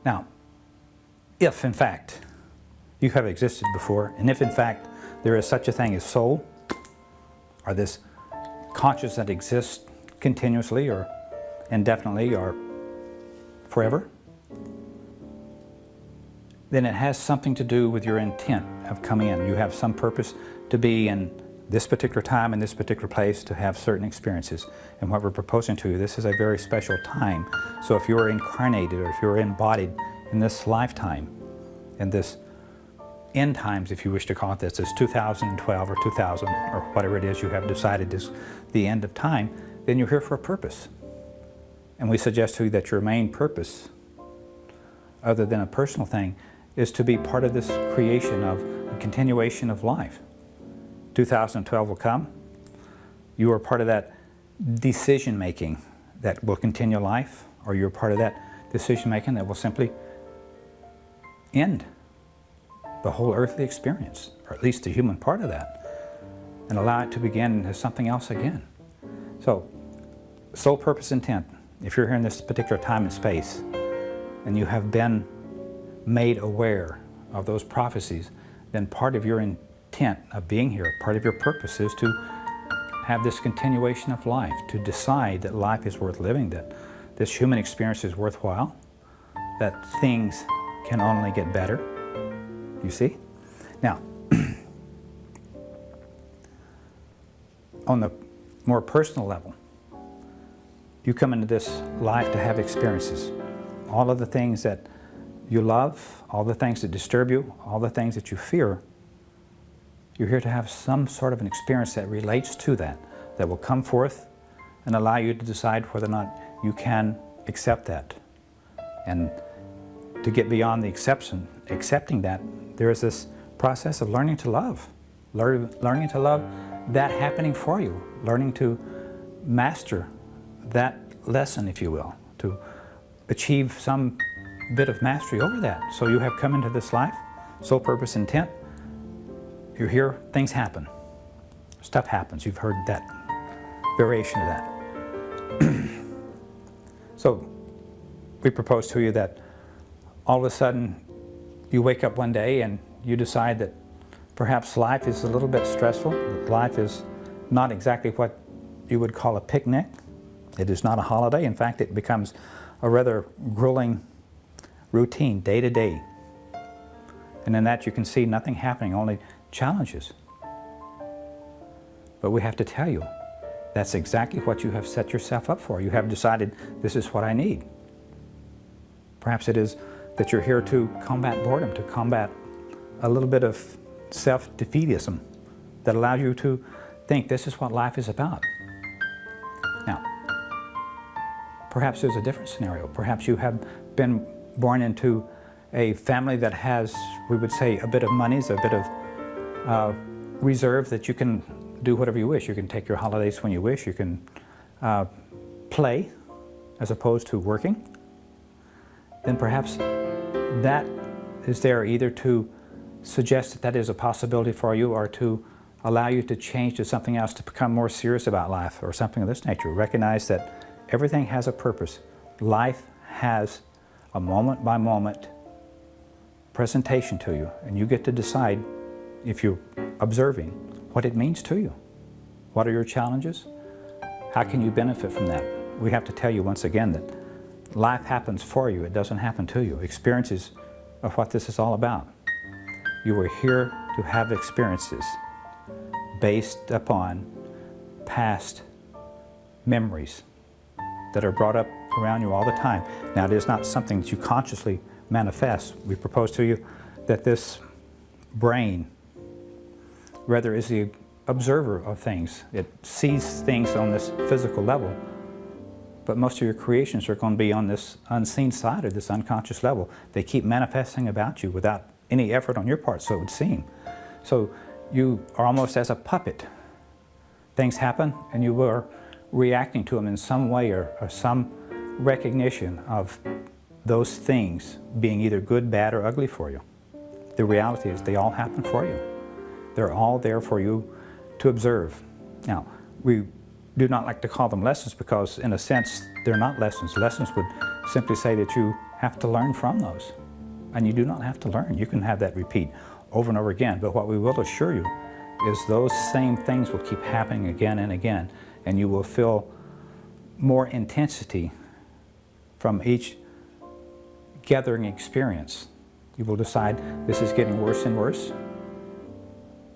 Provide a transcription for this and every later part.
Now, if in fact you have existed before, and if in fact there is such a thing as soul, or this conscious that exists continuously or indefinitely or forever, then it has something to do with your intent of coming in. You have some purpose to be in this particular time, in this particular place, to have certain experiences. And what we're proposing to you, this is a very special time. So if you're incarnated or if you're embodied in this lifetime, in this end times, if you wish to call it this, 2012 or 2000 or whatever it is you have decided is the end of time, then you're here for a purpose. And we suggest to you that your main purpose, other than a personal thing, is to be part of this creation of a continuation of life. 2012 will come. You are part of that decision making that will continue life, or you're part of that decision making that will simply end the whole earthly experience, or at least the human part of that, and allow it to begin as something else again. So, soul purpose intent, if you're here in this particular time and space, and you have been made aware of those prophecies, then part of your intent of being here, part of your purpose is to have this continuation of life, to decide that life is worth living, that this human experience is worthwhile, that things can only get better. You see? Now, on the more personal level, you come into this life to have experiences. All of the things that you love, all the things that disturb you, all the things that you fear, you're here to have some sort of an experience that relates to that, that will come forth and allow you to decide whether or not you can accept that. And to get beyond the accepting that, there is this process of learning to love. Learning to love that happening for you. Learning to master that lesson, if you will. To achieve some bit of mastery over that. So you have come into this life, soul purpose intent. You're here, things happen. Stuff happens. You've heard that variation of that. So we propose to you that all of a sudden you wake up one day and you decide that perhaps life is a little bit stressful. Life is not exactly what you would call a picnic. It is not a holiday. In fact, it becomes a rather grueling routine, day to day. And in that you can see nothing happening, only challenges. But we have to tell you, that's exactly what you have set yourself up for. You have decided, this is what I need. Perhaps it is that you're here to combat boredom, to combat a little bit of self-defeatism that allows you to think this is what life is about. Now, perhaps there's a different scenario. Perhaps you have been born into a family that has, we would say, a bit of monies, a bit of reserve that you can do whatever you wish. You can take your holidays when you wish. You can play as opposed to working. Then perhaps that is there either to suggest that that is a possibility for you, or to allow you to change to something else, to become more serious about life or something of this nature. Recognize that everything has a purpose. Life has a moment by moment presentation to you, and you get to decide, if you're observing, what it means to you. What are your challenges? How can you benefit from that? We have to tell you once again that life happens for you, it doesn't happen to you. Experiences are what this is all about. You are here to have experiences based upon past memories that are brought up around you all the time. Now, it is not something that you consciously manifest. We propose to you that this brain rather is the observer of things. It sees things on this physical level, but most of your creations are going to be on this unseen side, or this unconscious level. They keep manifesting about you without any effort on your part, so it would seem. So you are almost as a puppet. Things happen and you are reacting to them in some way, or some recognition of those things being either good, bad, or ugly for you. The reality is they all happen for you. They're all there for you to observe. Now, we do not like to call them lessons because, in a sense, they're not lessons. Lessons would simply say that you have to learn from those. And you do not have to learn. You can have that repeat over and over again. But what we will assure you is those same things will keep happening again and again, and you will feel more intensity from each gathering experience. You will decide this is getting worse and worse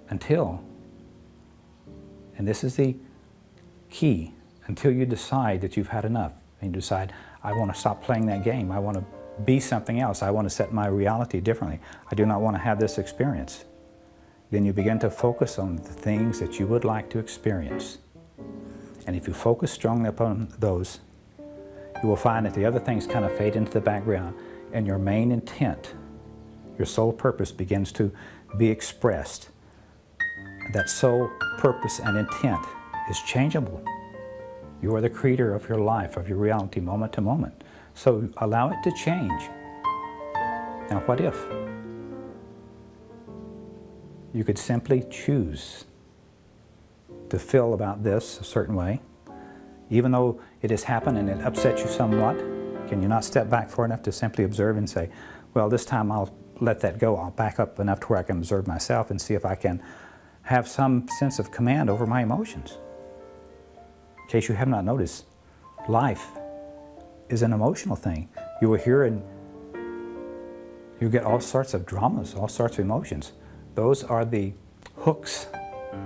until, and this is the key, until you decide that you've had enough and you decide, I want to stop playing that game. I want to be something else. I want to set my reality differently. I do not want to have this experience. Then you begin to focus on the things that you would like to experience. And if you focus strongly upon those, you will find that the other things kind of fade into the background, and your main intent, your sole purpose, begins to be expressed. That sole purpose and intent is changeable. You are the creator of your life, of your reality, moment to moment. So allow it to change. Now, what if you could simply choose to feel about this a certain way, even though it has happened and it upsets you somewhat? Can you not step back far enough to simply observe and say, well, this time I'll let that go. I'll back up enough to where I can observe myself and see if I can have some sense of command over my emotions. In case you have not noticed, life is an emotional thing. You will hear and you get all sorts of dramas, all sorts of emotions. Those are the hooks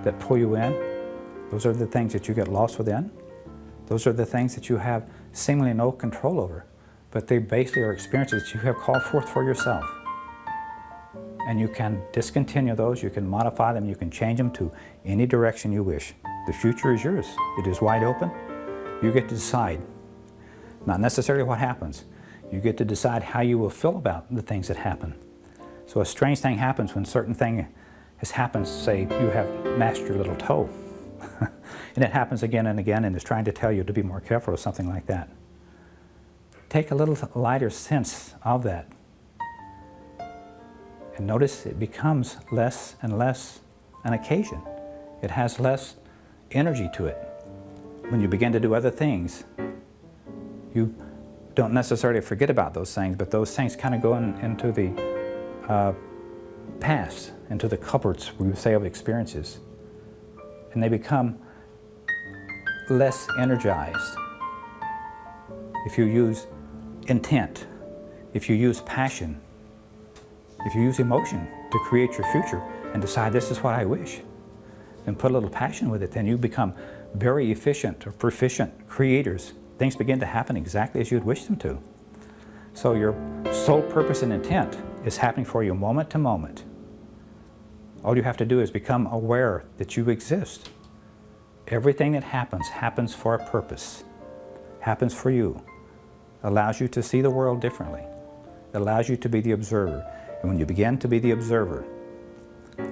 that pull you in. Those are the things that you get lost within. Those are the things that you have seemingly no control over. But they basically are experiences that you have called forth for yourself. And you can discontinue those, you can modify them, you can change them to any direction you wish. The future is yours. It is wide open. You get to decide. Not necessarily what happens. You get to decide how you will feel about the things that happen. So a strange thing happens when a certain thing has happened. Say you have mashed your little toe. And it happens again and again and is trying to tell you to be more careful or something like that. Take a little lighter sense of that. And notice it becomes less and less an occasion. It has less energy to it. When you begin to do other things, you don't necessarily forget about those things, but those things kind of go into the past, into the cupboards, we would say, of experiences. And they become less energized. If you use intent, if you use passion, if you use emotion to create your future and decide this is what I wish, and put a little passion with it, then you become very efficient or proficient creators. Things begin to happen exactly as you'd wish them to. So your sole purpose and intent is happening for you moment to moment. All you have to do is become aware that you exist. Everything that happens for a purpose, happens for you, allows you to see the world differently, allows you to be the observer. And when you begin to be the observer,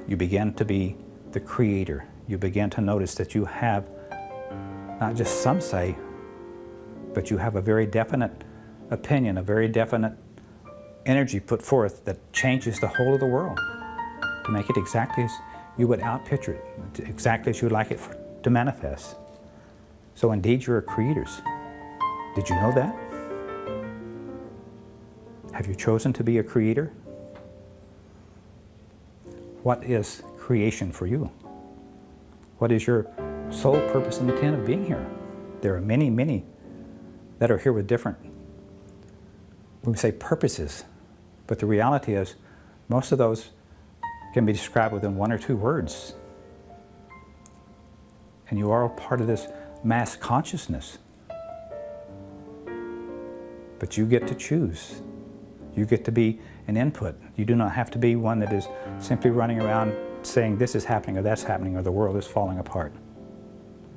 you begin to be the creator. You begin to notice that you have not just some say, but you have a very definite opinion, a very definite energy put forth that changes the whole of the world to make it exactly as you would outpicture it, exactly as you would like it to manifest. So indeed, you're creators. Did you know that? Have you chosen to be a creator? What is creation for you? What is your sole purpose and intent of being here? There are many, many that are here with different, we would say, purposes. But the reality is, most of those can be described within one or two words. And you are a part of this mass consciousness. But you get to choose. You get to be an input. You do not have to be one that is simply running around saying this is happening or that's happening or the world is falling apart.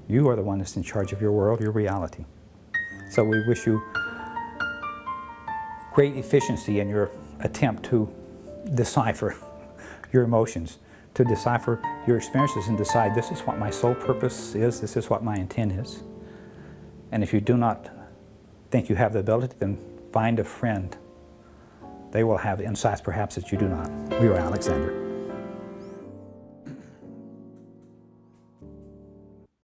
You are the one that's in charge of your world, your reality. So we wish you great efficiency in your attempt to decipher your emotions, to decipher your experiences and decide this is what my sole purpose is, this is what my intent is. And if you do not think you have the ability, then find a friend. They will have insights perhaps that you do not. We are Alexander.